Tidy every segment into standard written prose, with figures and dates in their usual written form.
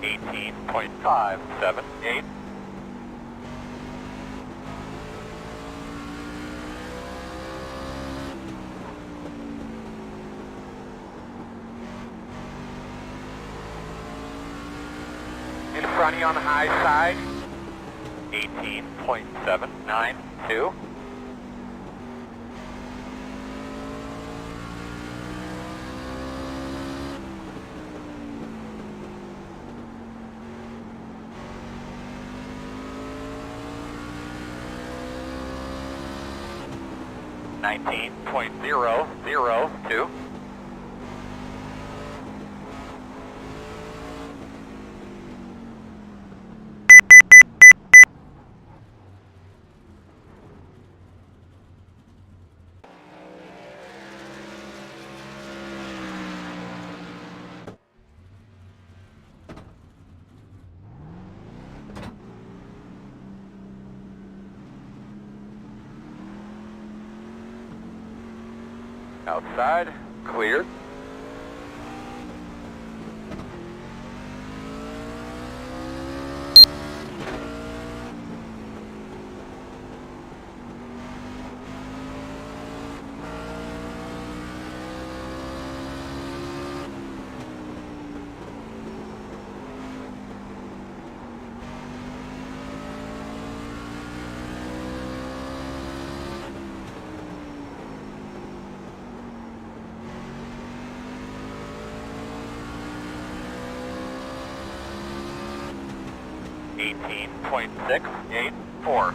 18.578. In front of you on the high side, 18.792. $19.002. Outside, clear. $18.684.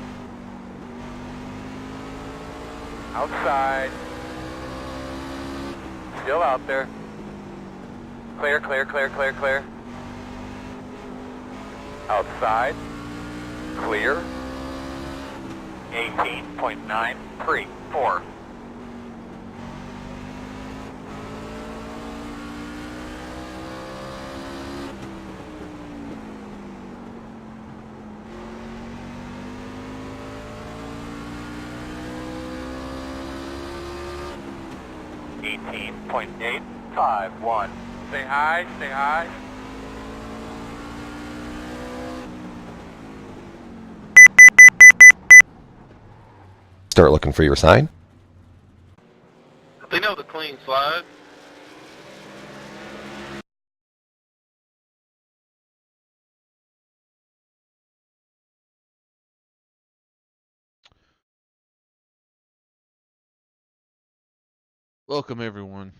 Outside. Still out there. Clear, clear, clear, clear, clear. Outside. Clear. 18.934. $18.851. Stay high, stay high. Start looking for your sign. They know the clean slide. Welcome everyone.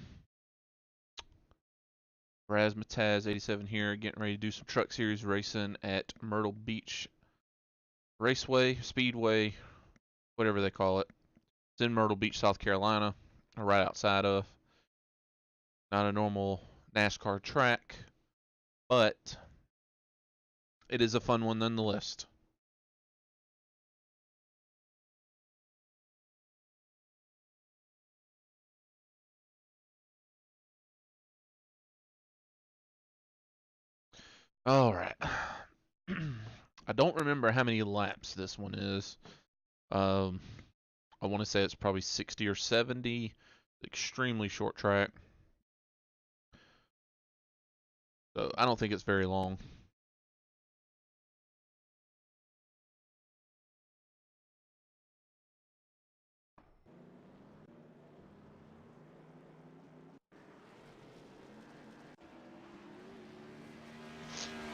Razmataz87 here, getting ready to do some truck series racing at Myrtle Beach Raceway, Speedway, whatever they call it. It's in Myrtle Beach, South Carolina, right outside of. Not a normal NASCAR track, but it is a fun one nonetheless. All right. I don't remember how many laps this one is. I want to say it's probably 60 or 70. Extremely short track. So I don't think it's very long.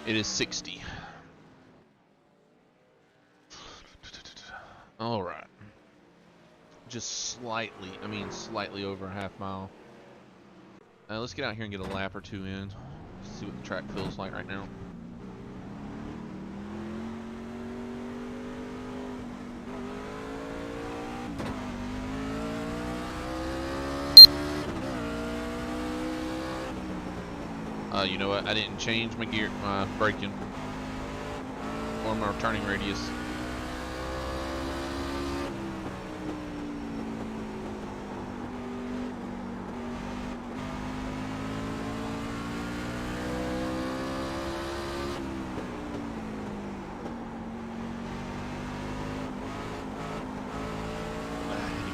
It is 60. All right. Just slightly over a half mile. Let's get out here and get a lap or two in. See what the track feels like right now. You know what? I didn't change my braking or my turning radius.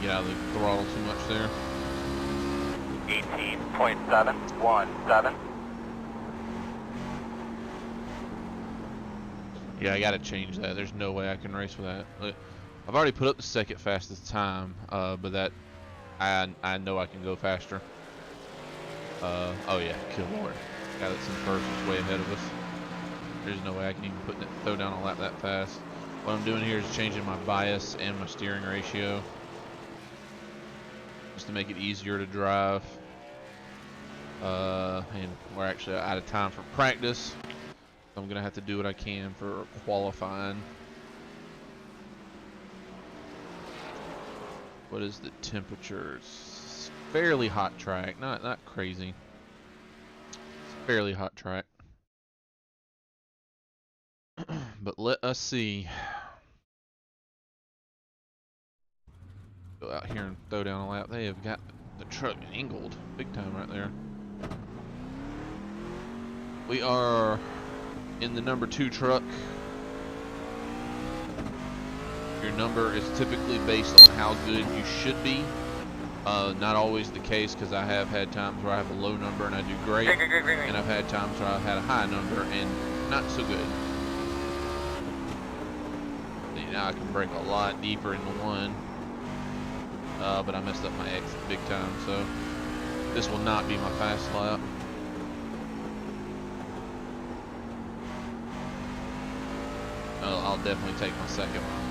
Get out of the throttle too much there. 18.717. Yeah, I gotta change that. There's no way I can race with that. I've already put up the second fastest time, but that I know I can go faster. Oh yeah, good lord. Guy that's in first is way ahead of us. There's no way I can even throw down a lap that fast. What I'm doing here is changing my bias and my steering ratio just to make it easier to drive. And we're actually out of time for practice. So I'm gonna have to do what I can for qualifying. What is the temperature? It's fairly hot track, not crazy. It's a fairly hot track. But let us see. Go out here and throw down a lap. They have got the truck angled big time right there. We are in the number 2 truck. Your number is typically based on how good you should be. Not always the case, because I have had times where I have a low number and I do great, and I've had times where I've had a high number and not so good. See, now I can brake a lot deeper into one, but I messed up my exit big time, so this will not be my fast lap. I'll definitely take my second one.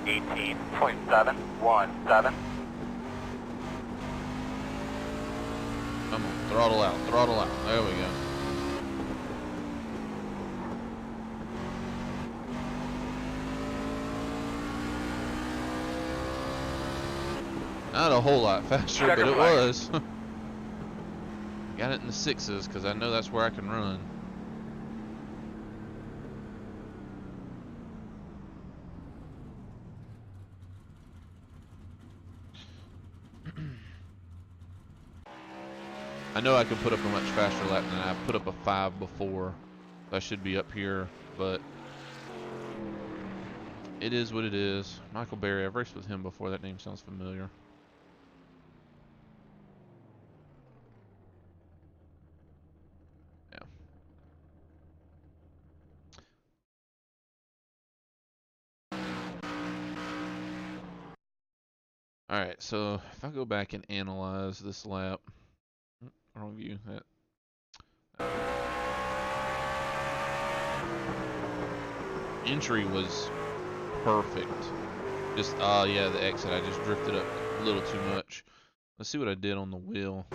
18.717. Come on, throttle out, throttle out. There we go. Not a whole lot faster, but it was. Got it in the 6s because I know that's where I can run. I know I can put up a much faster lap than I put up a 5 before. I should be up here, but it is what it is. Michael Berry, I've raced with him before. That name sounds familiar. Yeah. Alright, so if I go back and analyze this lap. Wrong view. Entry was perfect. Just, yeah, the exit. I just drifted up a little too much. Let's see what I did on the wheel.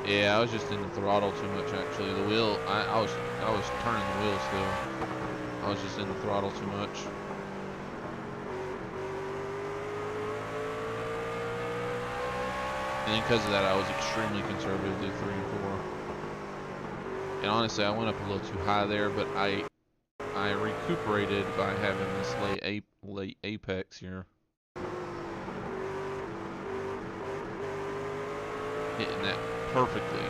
Yeah, I was just in the throttle too much, actually. The wheel, I was turning the wheel still. I was just in the throttle too much. And then because of that, I was extremely conservative through 3 and 4. And honestly, I went up a little too high there, but I recuperated by having this late apex here. Hitting that perfectly.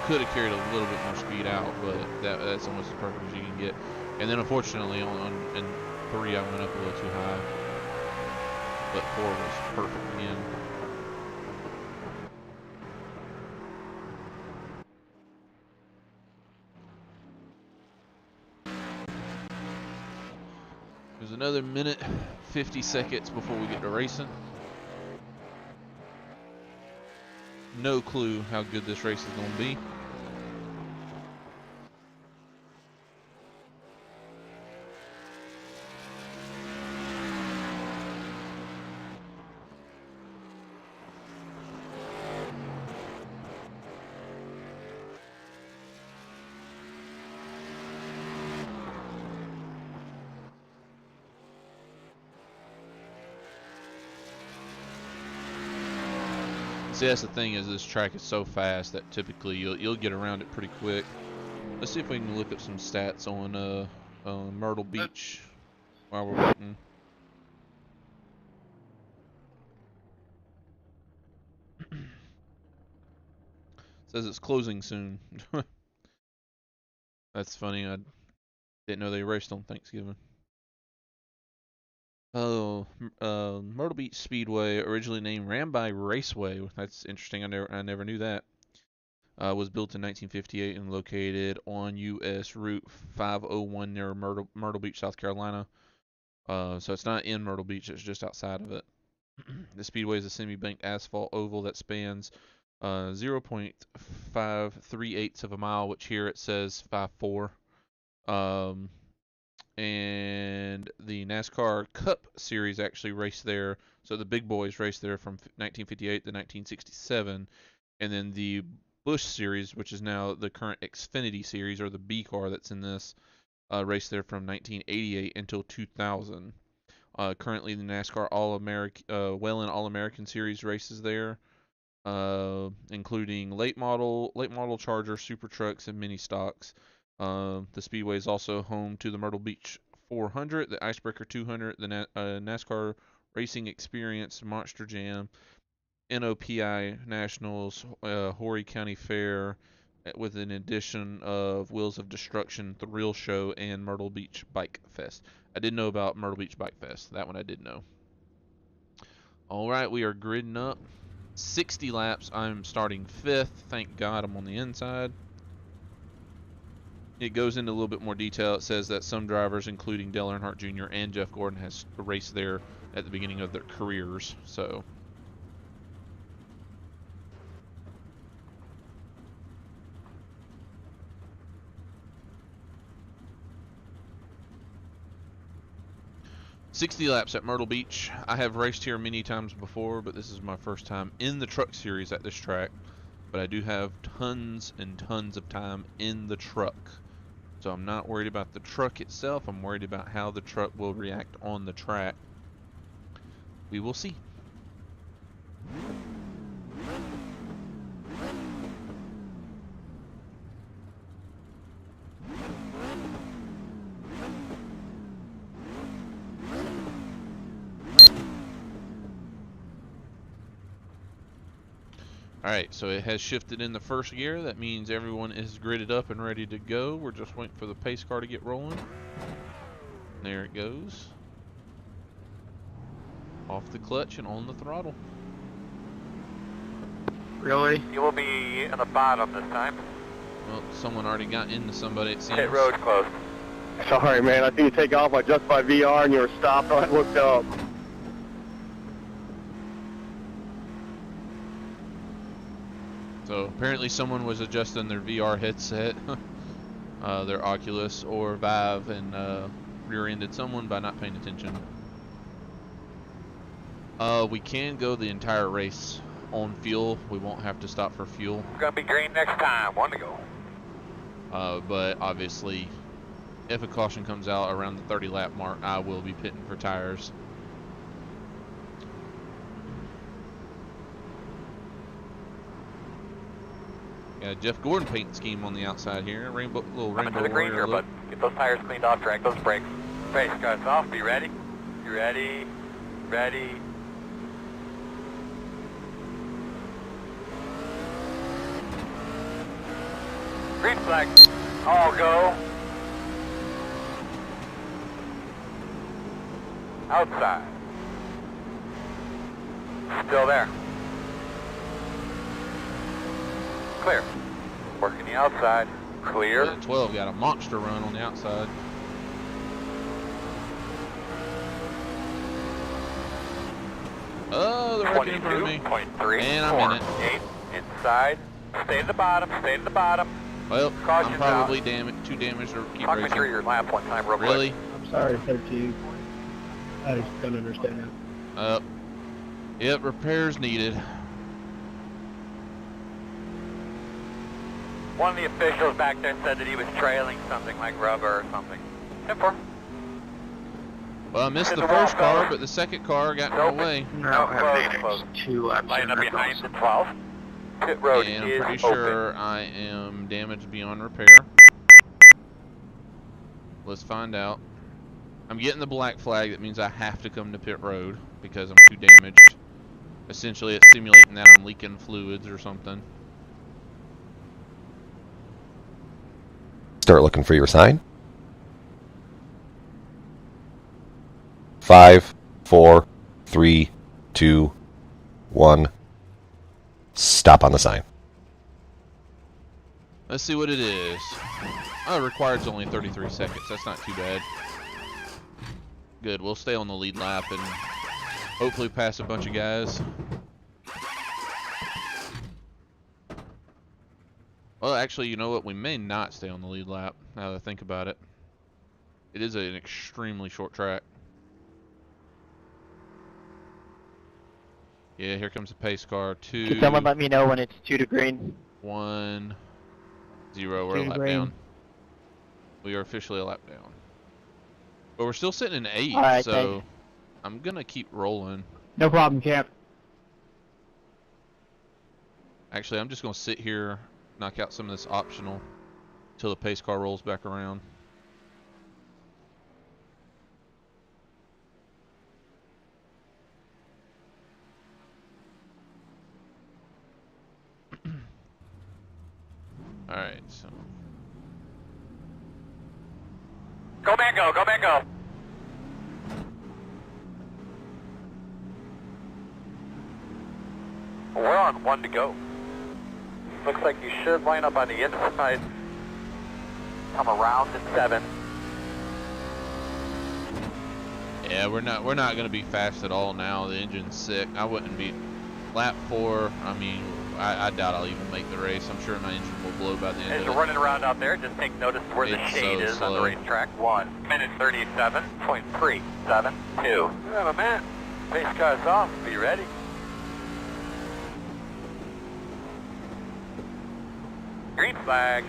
Could have carried a little bit more speed out, but that's almost as perfect as you can get. And then unfortunately, in 3, I went up a little too high. But 4 was perfect again. There's another minute, 50 seconds before we get to racing. No clue how good this race is going to be. See, that's the thing, is this track is so fast that typically you'll get around it pretty quick. Let's see if we can look up some stats on Myrtle Beach while we're waiting. Says it's closing soon. That's funny. I didn't know they raced on Thanksgiving. Oh, Myrtle Beach Speedway, originally named Ramby Raceway. That's interesting. I never knew that. Was built in 1958 and located on U.S. Route 501 near Myrtle Beach, South Carolina. So it's not in Myrtle Beach, it's just outside of it. The speedway is a semi-banked asphalt oval that spans 0.538 of a mile, which here it says 5.4. And the NASCAR Cup Series actually raced there. So the big boys raced there from 1958 to 1967. And then the Busch Series, which is now the current Xfinity Series, or the B car that's in this, raced there from 1988 until 2000. Currently, the NASCAR Whelen All-American Series races there, including late model Charger, super trucks, and mini stocks. The speedway is also home to the Myrtle Beach 400, the Icebreaker 200, the NASCAR Racing Experience Monster Jam, NOPI Nationals, Horry County Fair, with an addition of Wheels of Destruction Thrill Show and Myrtle Beach Bike Fest. I did know about Myrtle Beach Bike Fest. That one I did know. All right, we are gridding up. 60 laps. I'm starting 5th. Thank God I'm on the inside. It goes into a little bit more detail. It says that some drivers, including Dale Earnhardt Jr. and Jeff Gordon, has raced there at the beginning of their careers. So 60 laps at Myrtle Beach. I have raced here many times before, but this is my first time in the truck series at this track. But I do have tons and tons of time in the truck. So I'm not worried about the truck itself. I'm worried about how the truck will react on the track. We will see. Alright, so it has shifted in the first gear. That means everyone is gridded up and ready to go. We're just waiting for the pace car to get rolling. There it goes. Off the clutch and on the throttle. Really? You will be in the bottom this time. Well, someone already got into somebody, it seems. Pit road closed. Sorry, man. I think you take off. I justified VR and you were stopped. I looked up. So apparently someone was adjusting their VR headset, their Oculus or Vive, and rear-ended someone by not paying attention. We can go the entire race on fuel. We won't have to stop for fuel. We're gonna be green next time. One to go. But obviously, if a caution comes out around the 30 lap mark, I will be pitting for tires. Got a Jeff Gordon paint scheme on the outside here. Little Come rainbow into the green here, warrior look. bud. Get those tires cleaned off, drag those brakes. Race guards off. Be ready. You ready? Ready. Green flag. All go. Outside. Still there. Clear. Working the outside. Clear. The 12 got a monster run on the outside. Oh, they're right in front of me. 22.3. And I'm in it. 8. Inside. Stay at the bottom. Stay at the bottom. Well, Caution's I'm probably out. too damaged to keep Talk me racing. through your lap one time real Really? quick. I'm sorry, 13. I just don't understand. Yep, repairs needed. One of the officials back there said that he was trailing something like rubber or something. 10-4. Well, I missed Hit the the wall, first car, fella. but the second car got in my Nope. way. No, Close. 2 laps. Line up behind the 12. Pit road And is I'm pretty open. sure I am damaged beyond repair. Let's find out. I'm getting the black flag. That means I have to come to pit road because I'm too damaged. Essentially, it's simulating that I'm leaking fluids or something. Start looking for your sign. 5, 4, 3, 2, 1. Stop on the sign. Let's see what it is. Oh, required's only 33 seconds. That's not too bad. Good. We'll stay on the lead lap and hopefully pass a bunch of guys. Well, actually, you know what? We may not stay on the lead lap, now that I think about it. It is an extremely short track. Yeah, here comes the pace car. 2. Can someone let me know when it's 2 to green? 1, 0. We're a 2 to lap green. down. We are officially a lap down. But we're still sitting in 8th, Alright, so thanks. I'm going to keep rolling. No problem, champ. Actually, I'm just going to sit here, knock out some of this optional until the pace car rolls back around. Alright, so Go Mango, go Mango. We're on 1 to go. Looks like you should line up on the inside. Come around in 7. yeah, we're not going to be fast at all now. The engine's sick. I wouldn't be lap 4. I mean, I doubt I'll even make the race. I'm sure my engine will blow by the end As of you're it. running around out there, just take notice where the It's shade so is on the slow. racetrack. 1 minute 37.372. You have a minute. Pace car's off. Be ready. Green flag.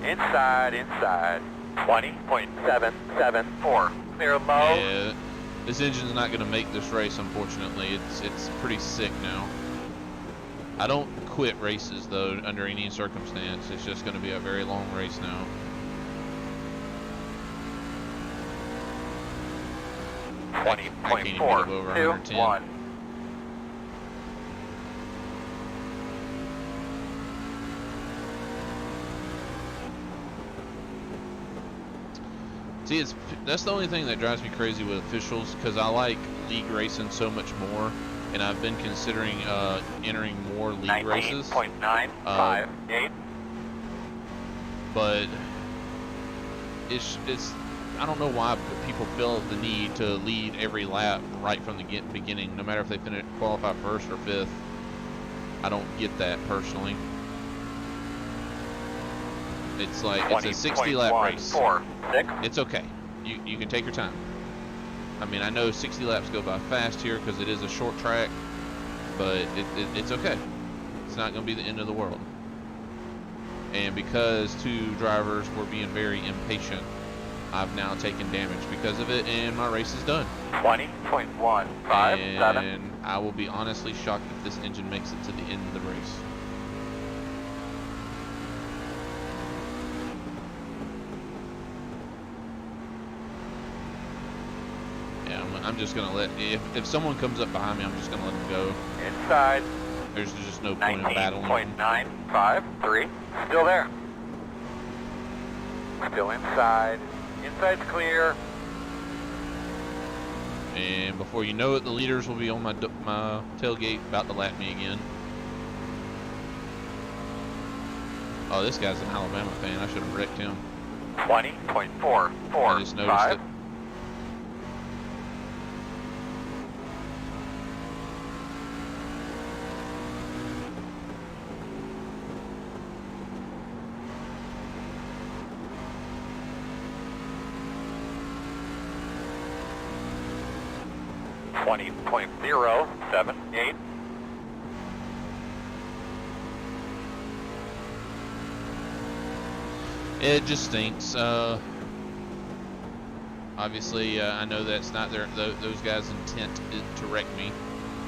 Inside, inside. 20.774. Clear low. Yeah, this engine's not going to make this race, unfortunately. It's pretty sick now. I don't quit races, though, under any circumstance. It's just going to be a very long race now. I can't even get it over 110. 20.421. See, that's the only thing that drives me crazy with officials, because I like league racing so much more, and I've been considering entering more league races. 19.958. But it's I don't know why people feel the need to lead every lap right from the beginning, no matter if they qualify first or fifth. I don't get that personally. It's like it's a 60 lap race. 20.146. It's okay. You can take your time. I mean, I know 60 laps go by fast here because it is a short track, but it's okay. It's not going to be the end of the world. And because 2 drivers were being very impatient, I've now taken damage because of it, and my race is done. 20.157. And I will be honestly shocked if this engine makes it to the end of the race. Yeah, I'm just gonna let, if someone comes up behind me, I'm just gonna let them go. Inside. There's just no point in battling them. 19.953. Still there. Still inside. Inside's clear. And before you know it, the leaders will be on my tailgate about to lap me again. Oh, this guy's an Alabama fan. I should have wrecked him. 20.445. I just noticed it. .078. It just stinks. Obviously, I know that's not those guys' intent to wreck me.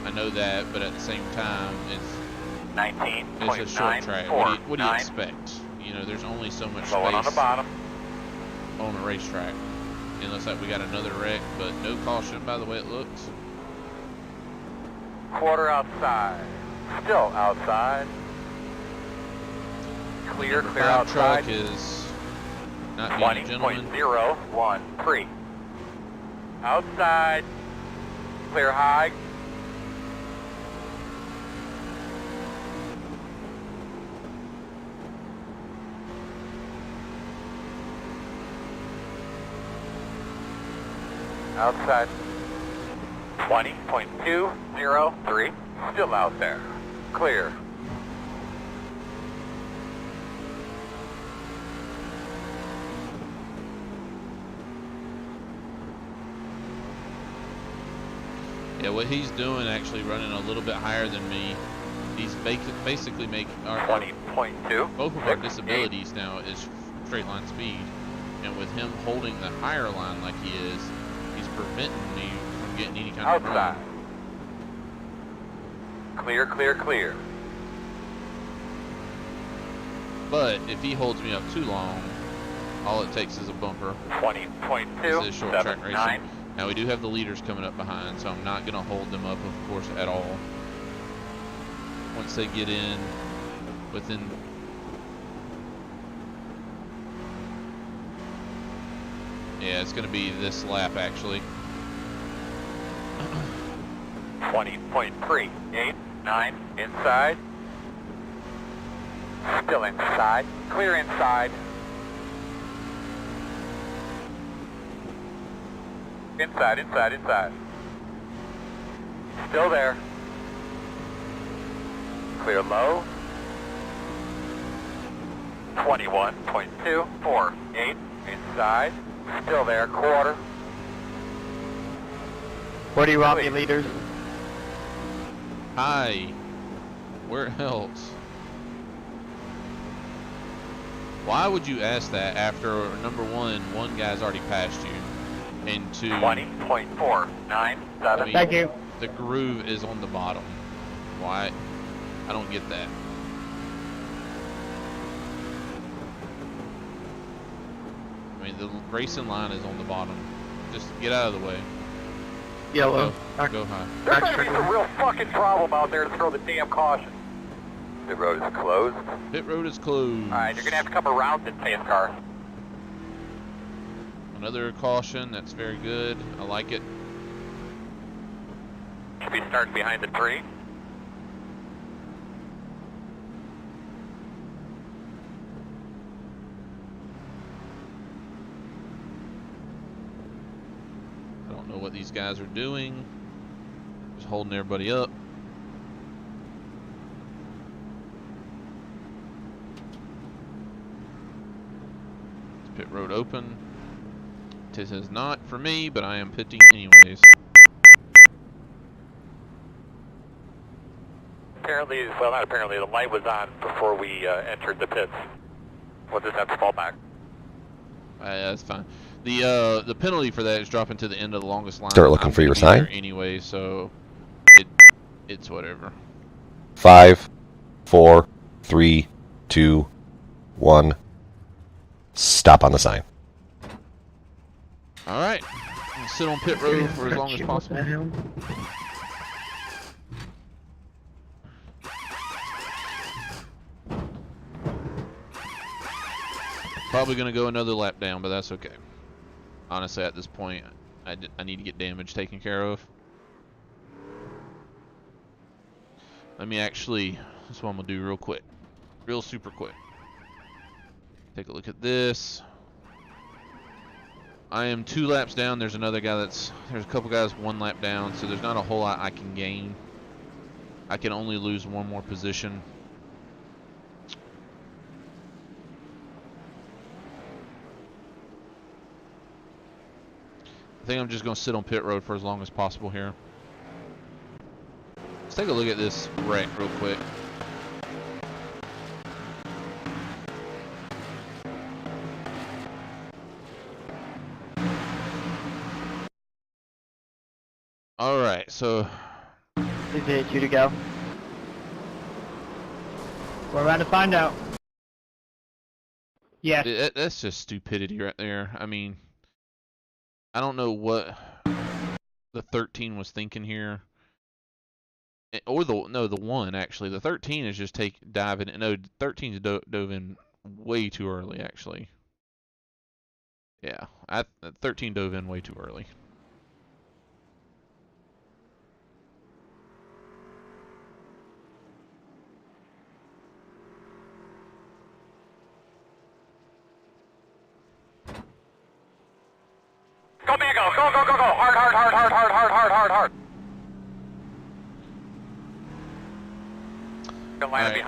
I know that, but at the same time, it's a short track. What do you expect? You know, there's only so much Slowing on the space bottom. on a racetrack. Unless like we got another wreck, but no caution by the way it looks. Quarter outside. Still outside. Clear, Number clear 5 outside. truck is not being a gentleman. 20.013. Outside. Clear high. Outside. 20.203. Still out there. Clear. Yeah, what he's doing actually running a little bit higher than me. He's basically making our 20.2. both of our disabilities now is straight line speed, and with him holding the higher line like he is, he's preventing me from getting any kind of Outside. run. Clear, clear, clear. But if he holds me up too long, all it takes is a bumper. 20.2. This is short track racing. Now we do have the leaders coming up behind, so I'm not going to hold them up, of course, at all. Once they get in within... Yeah, it's going to be this lap, actually. 20.389 inside. Still inside. Clear inside. Inside, inside, inside. Still there. Clear low. 21.248 inside. Still there, quarter. Where do you want me, leaders? Hi. Where else? Why would you ask that after, number one guy's already passed you, and two, 20.497. Thank you. the groove is on the bottom. Why? I don't get that. I mean, the racing line is on the bottom. Just get out of the way. Yellow. Go high. There's gonna be some real fucking problem out there to throw the damn caution. The road is closed. Pit road is closed. Alright, you're gonna have to come around this pace car. Another caution. That's very good. I like it. Should be starting behind the tree. I don't know what these guys are doing. Just holding everybody up. Is pit road open? This is not for me, but I am pitting anyways. Apparently, well, not apparently, the light was on before we entered the pits. We'll just have to fall back. That's fine. The penalty for that is dropping to the end of the longest line. Start looking I'm for your gonna be there sign. anyway, so it's whatever. 5, 4, 3, 2, 1. Stop on the sign. All right, I'll sit on pit road for as long as possible. Probably gonna go another lap down, but that's okay. Honestly, at this point, I need to get damage taken care of. Let me actually, that's what I'm gonna do real quick. Real super quick. Take a look at this. I am 2 laps down. There's another guy there's a couple guys 1 lap down, so there's not a whole lot I can gain. I can only lose 1 more position. I think I'm just going to sit on pit road for as long as possible here. Let's take a look at this wreck real quick. Alright, so Is it 2 to go? We're about to find out. Yes. that's just stupidity right there. I mean, I don't know what the 13 was thinking here. Or the 1 actually. The 13 is just diving. No, 13's dove in way too early actually. Yeah, 13 dove in way too early. Go, man, go, go, go, go, go, hard,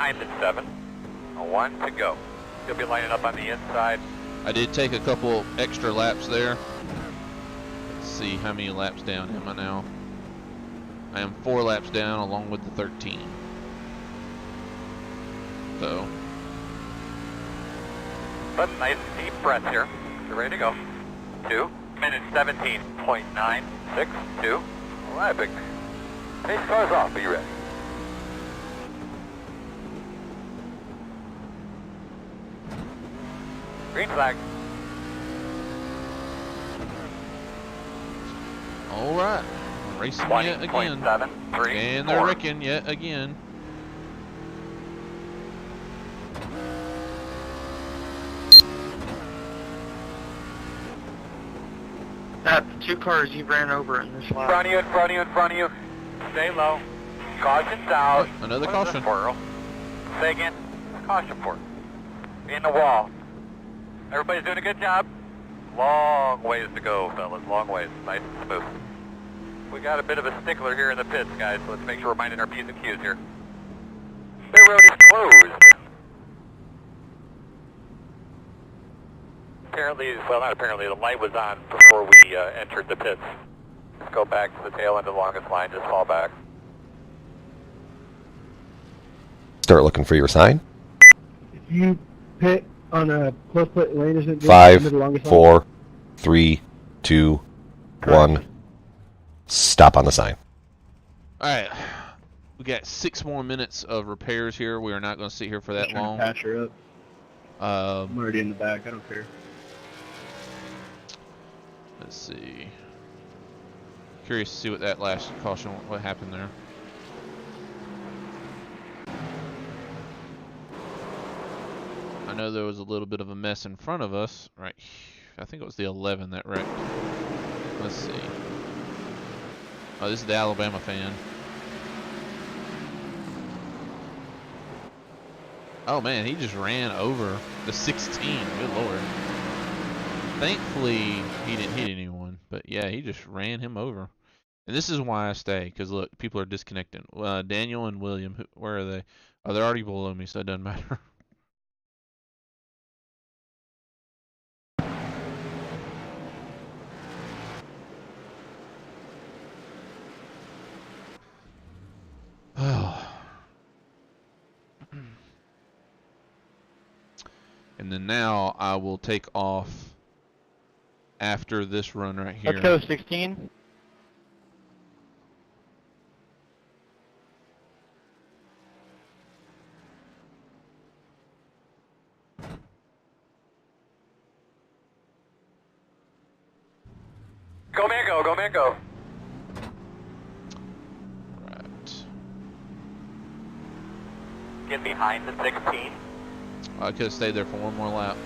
behind in 7. 1 to go. You'll be lining up on the inside. I did take a couple extra laps there. Let's see, how many laps down am I now? I am 4 laps down along with the 13. So. But nice deep breath here. You're ready to go. 2 minutes 17.962. All right, big. Pace cars off. Be ready. Green flag. All right. Racing yet again. 20.73. And they're wrecking yet again. That's 2 cars you ran over in this In lap. front of you, in front of you, in front of you. Stay low. Caution's out. Oh, another What is caution. this for, Earl? Say again. Caution for. In the wall. Everybody's doing a good job. Long ways to go, fellas. Long ways. Nice and smooth. We got a bit of a stickler here in the pits, guys, so let's make sure we're minding our P's and Q's here. The road is closed. Apparently, well, not apparently, the light was on before we entered the pits. Let's go back to the tail end of the longest line, just fall back. Start looking for your sign. If you pit on a close pit lane, is it 5, 4, 3, 2, 1. Stop on the sign. Alright. We got 6 more minutes of repairs here. We are not going to sit here for that long. Patch her up. I'm already in the back. I don't care. Let's see. Curious to see what that last caution, what happened there. I know there was a little bit of a mess in front of us, right? I think it was the 11 that wrecked. Let's see. Oh, this is the Alabama fan. Oh man, he just ran over the 16. Good lord. Thankfully, he didn't hit anyone, but yeah, he just ran him over. And this is why I stay, because look, people are disconnecting. Daniel and William, where are they? Oh, they're already below me, so it doesn't matter. Oh. And then now I will take off after this run right here. Let's go 16. Go man, go, go man, go. Right. Get behind the 16. I could have stayed there for one more lap.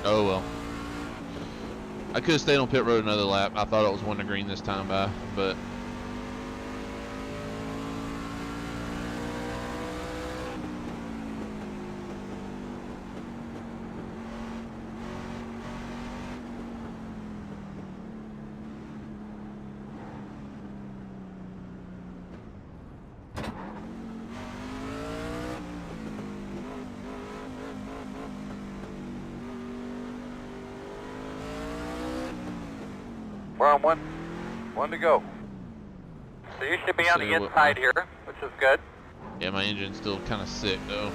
Oh well. I could have stayed on pit road another lap. I thought it was one to green this time by, but We're on one to go. So you should be on the inside here, which is good. yeah, my engine's still kind of sick though.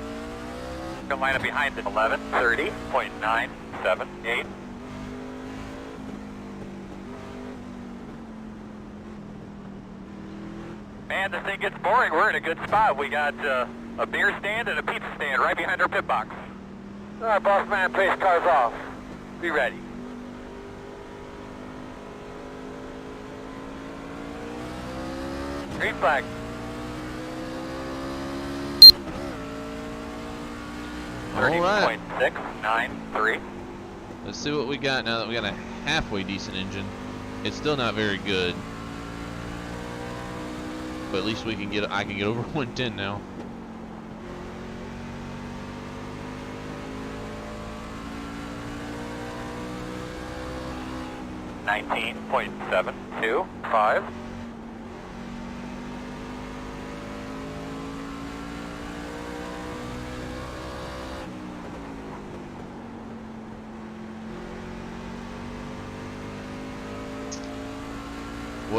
Gonna line up behind it. 11:30.978. Man, this thing gets boring. We're in a good spot. We got a beer stand and a pizza stand right behind our pit box. All right, boss man, pace cars off. Be ready. Green flag. All right. 30.693. Let's see what we got now that we got a halfway decent engine. It's still not very good, but at least we can get. I can get over 110 now. $19.725.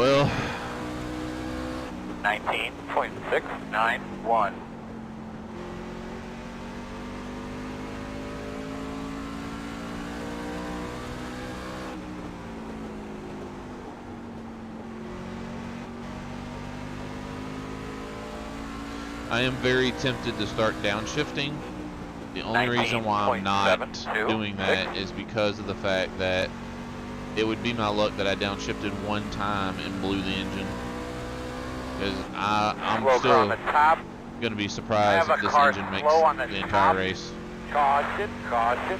Well, 19.691. I am very tempted to start downshifting. The only reason why I'm not doing that is because of the fact that it would be my luck that I downshifted one time and blew the engine. Because I'm still going to be surprised if this engine makes the entire race. Caution, caution.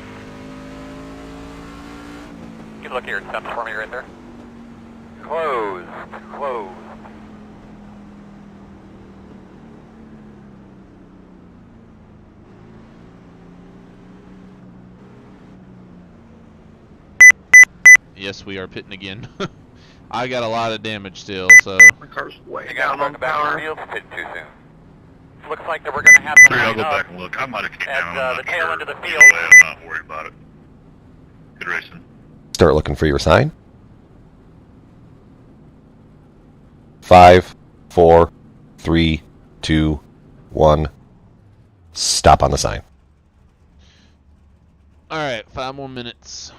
You can look here and stop for me right there. Closed, closed. Yes, we are pitting again. I got a lot of damage still, so. My car's way You got down on to back to power. the field, pitting too soon. Looks like that we're going to have some I'll go line back up and look. I might have came at down. I'm the not tail sure. end of the Either field. way, I'm not worried about it. Good racing. Start looking for your sign. 5, 4, 3, 2, 1. Stop on the sign. Alright, 5 more minutes.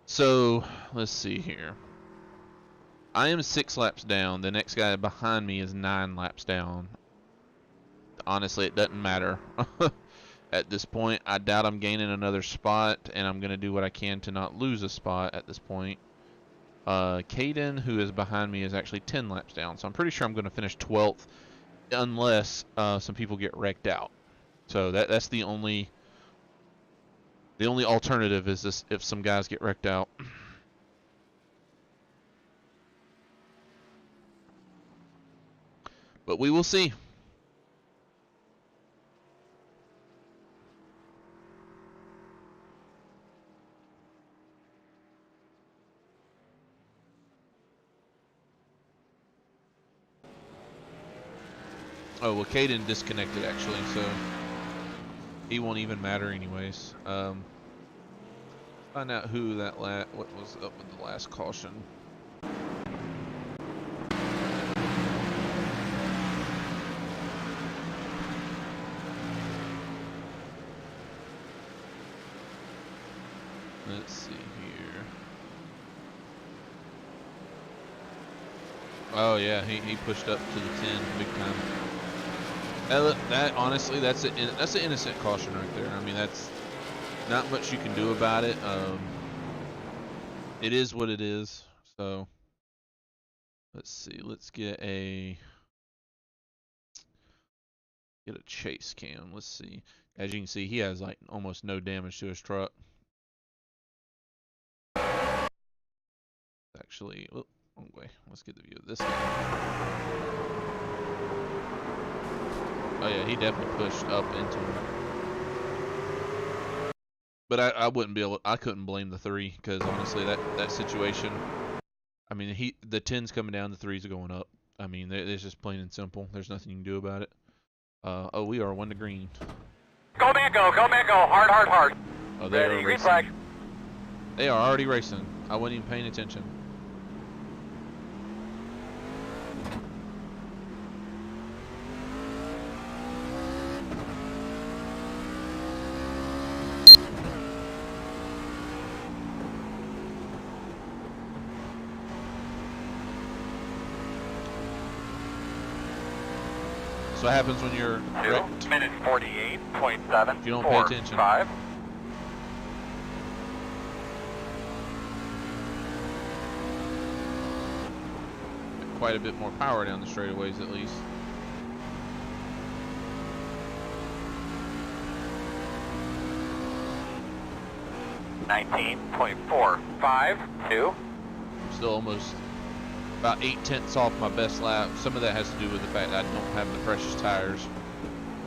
So, let's see here. I am 6 laps down. The next guy behind me is 9 laps down. Honestly, it doesn't matter. At this point, I doubt I'm gaining another spot, and I'm going to do what I can to not lose a spot at this point. Caden, who is behind me, is actually 10 laps down, so I'm pretty sure I'm going to finish 12th unless some people get wrecked out. So that's the only alternative is this if some guys get wrecked out. But we will see. Oh, well, Caden disconnected actually, so he won't even matter anyways. Find out who that what was up with the last caution. Let's see here. Oh yeah, he pushed up to the 10 big time. That honestly, that's an innocent caution right there. I mean, that's not much you can do about it. It is what it is. So let's see. Let's get a chase cam. Let's see. As you can see, he has like almost no damage to his truck. Actually, oh, wrong way. Let's get the view of this guy. Oh yeah, he definitely pushed up into him. But I wouldn't be able. I couldn't blame the 3 because honestly, that situation. I mean, the 10's coming down, the 3's are going up. I mean, it's just plain and simple. There's nothing you can do about it. Oh, we are 1 to green. Go man, go man, go. Hard, hard, hard. Oh, they are Green racing. flag. They are already racing. I wasn't even paying attention. So what happens when you're wrecked? 2 minutes 48.7. If you don't pay attention. 5. Quite a bit more power down the straightaways at least. $19.452. Still almost about 8/10 off my best lap. Some of that has to do with the fact that I don't have the freshest tires.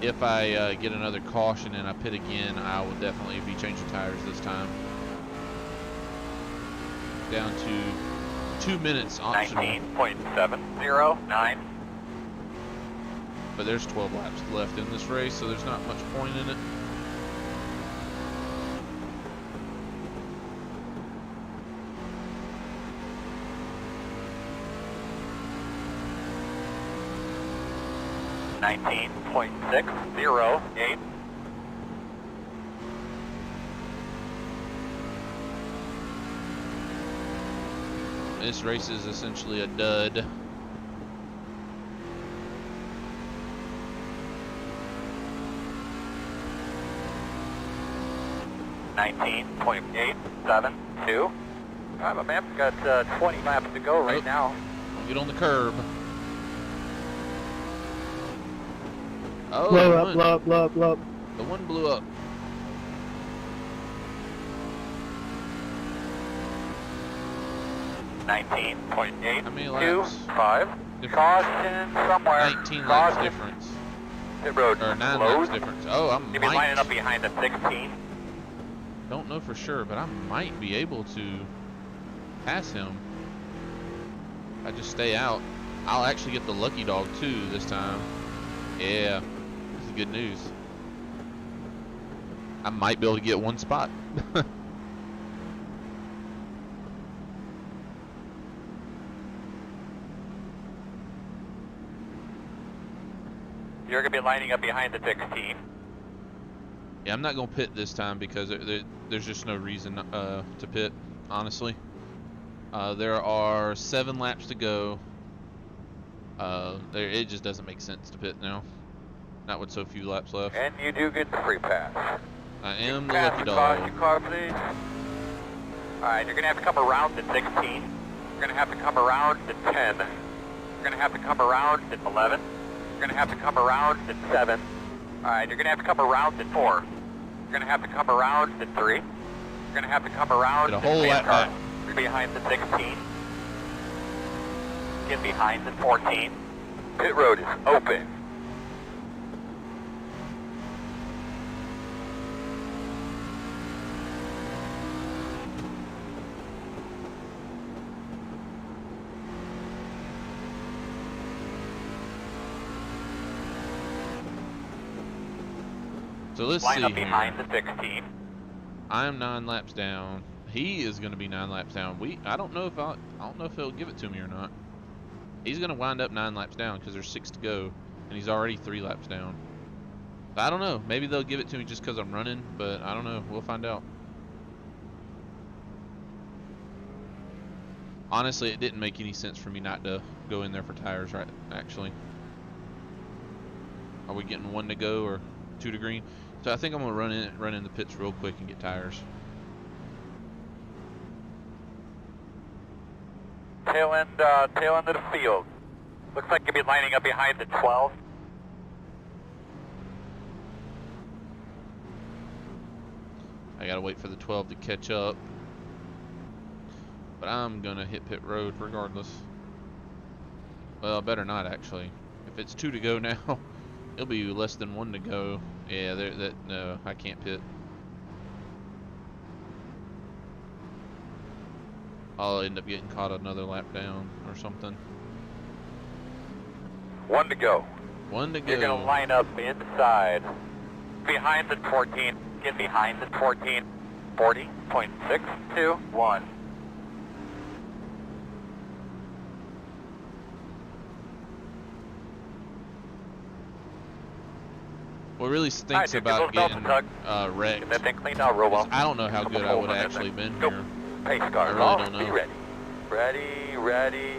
If I get another caution and I pit again, I will definitely be changing tires this time. Down to 2 minutes optional. 19.709. But there's 12 laps left in this race, so there's not much point in it. 19.608. This race is essentially a dud. $19.872. Alright, my man's got 20 laps to go right now. Don't get on the curb. Oh, Blow the up, one- blow up, blow up, blow up. The one blew up. How many laps? 19.825. Difference? Caution somewhere. 19 laps Caution. difference. Pit road Or 9 closed. laps difference. Oh, I You'll be lining up might. behind the 16. Don't know for sure, but I might be able to pass him. I just stay out. I'll actually get the lucky dog too this time. Yeah, this is good news. I might be able to get one spot. You're going to be lining up behind the 16. Yeah, I'm not gonna pit this time because there's just no reason to pit, honestly. There are 7 laps to go. It just doesn't make sense to pit now. Not with so few laps left. And you do get the free pass. I am the Pass lucky the caution dog. car, please. Alright, you're going to have to come around to 16. You're going to have to come around to 10. You're going to have to come around to 11. You're going to have to come around to 7. Alright, you're going to have to come around to 4. You're going to have to come around to 3. You're going to have to come around Get a to whole the lap car. back. You're behind the 16. Get behind the 14. Pit road is open. So let's Line see up behind here. the 16. I am 9 laps down. He is going to be 9 laps down. I don't know if he'll give it to me or not. He's going to wind up 9 laps down because there's 6 to go, and he's already 3 laps down. So I don't know. Maybe they'll give it to me just because I'm running, but I don't know. We'll find out. Honestly, it didn't make any sense for me not to go in there for tires, right? Actually, are we getting 1 to go or 2 to green? So I think I'm gonna run in the pits real quick and get tires. Tail end of the field. Looks like you'll be lining up behind the 12. I gotta wait for the 12 to catch up. But I'm gonna hit pit road regardless. Well, I better not actually. If it's 2 to go now, it'll be less than 1 to go. Yeah, no, I can't pit. I'll end up getting caught another lap down or something. 1 to go. 1 to go. You're going to line up inside. Behind the 14. Get behind the 14. 40.621. What really stinks dude, about get those getting belts wrecked Get that thing cleaned out real well. is I don't know how good I would have Couple actually minutes. been Go. here. Pace car. I really don't Be know. ready. Ready, ready.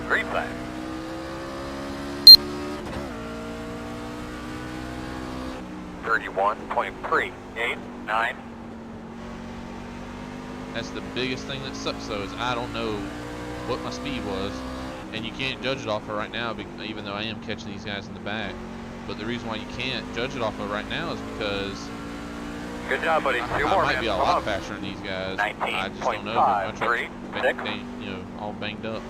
Green flag. .389. That's the biggest thing that sucks though, is I don't know what my speed was, and you can't judge it off of right now, even though I am catching these guys in the back. But the reason why you can't judge it off of right now is because Good job, buddy. I 2 more might minutes. be a Come lot up. faster than these guys. I just don't know. My truck's 19.536. all banged up.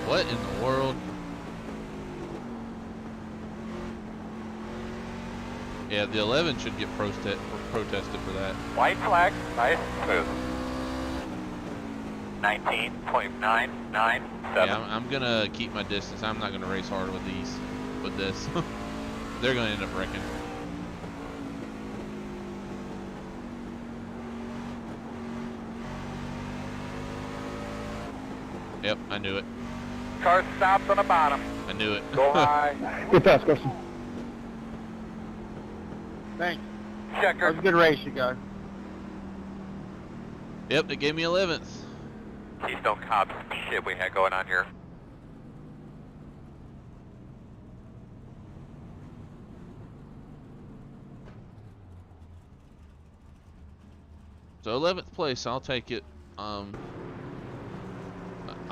What in the world? Yeah, the 11 should get protested for that. White flag. Nice and smooth. 19.997. Yeah, I'm gonna keep my distance. I'm not gonna race hard with this. They're gonna end up wrecking. Yep, I knew it. Car stops on the bottom. I knew it. Go high. Good pass, Carson. Thanks. That Checker. was a good race, you guys. Yep, they gave me 11th. Keystone Cops shit we had going on here. So 11th place, I'll take it. I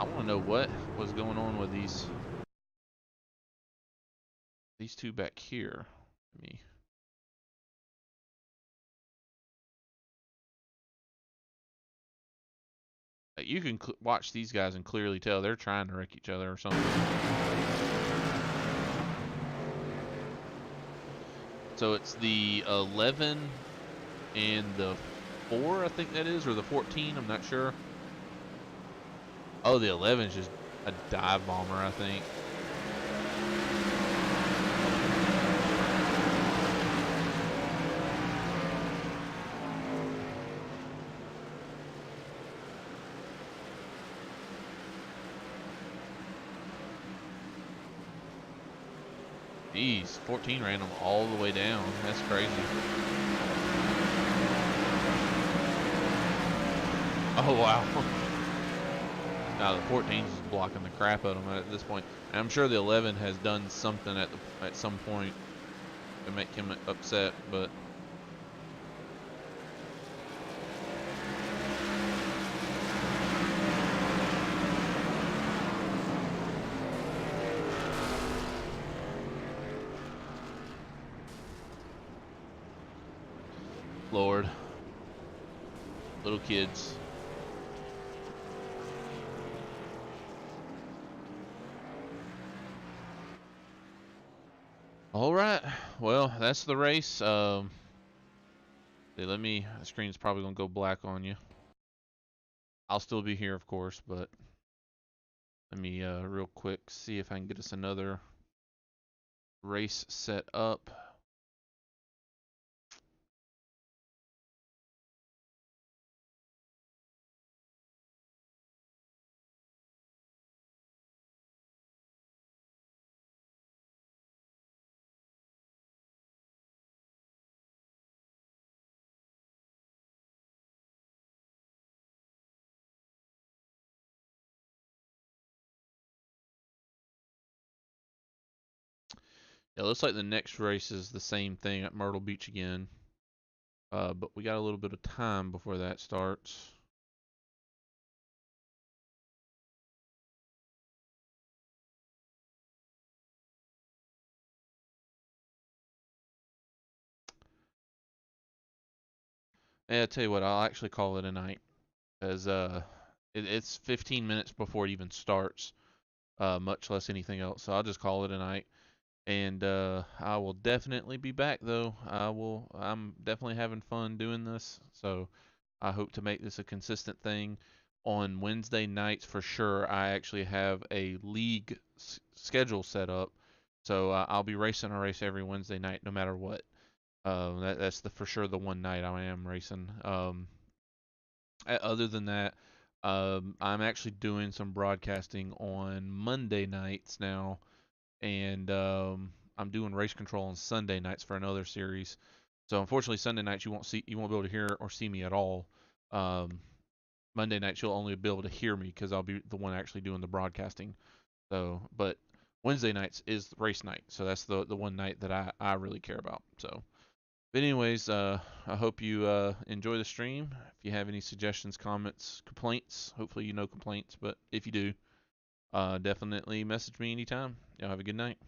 want to know what was going on with these two back here. Let me. You can watch these guys and clearly tell they're trying to wreck each other or something. So it's the 11 and the 4, I think that is, or the 14, I'm not sure. Oh, the 11 is just a dive bomber, I think. Jeez, 14 ran them all the way down. That's crazy. Oh, wow. Now the 14 is just blocking the crap out of them at this point. And I'm sure the 11 has done something at some point to make him upset, but Lord, little kids. All right, well, that's the race. The screen's probably gonna go black on you. I'll still be here, of course, but let me real quick see if I can get us another race set up. Yeah, looks like the next race is the same thing at Myrtle Beach again. But we got a little bit of time before that starts. Yeah, I tell you what, I'll actually call it a night, as it's 15 minutes before it even starts, much less anything else. So I'll just call it a night. And I will definitely be back though. I'm definitely having fun doing this. So I hope to make this a consistent thing. On Wednesday nights for sure, I actually have a league schedule set up. So I'll be racing a race every Wednesday night no matter what. That's for sure the one night I am racing. Other than that, I'm actually doing some broadcasting on Monday nights now, and I'm doing race control on Sunday nights for another series. So unfortunately, Sunday nights you won't be able to hear or see me at all. Monday nights you'll only be able to hear me because I'll be the one actually doing the broadcasting. So, but Wednesday nights is race night, so that's the one night that I really care about. So. But anyways, I hope you enjoy the stream. If you have any suggestions, comments, complaints, hopefully you know complaints, but if you do, definitely message me anytime. Y'all have a good night.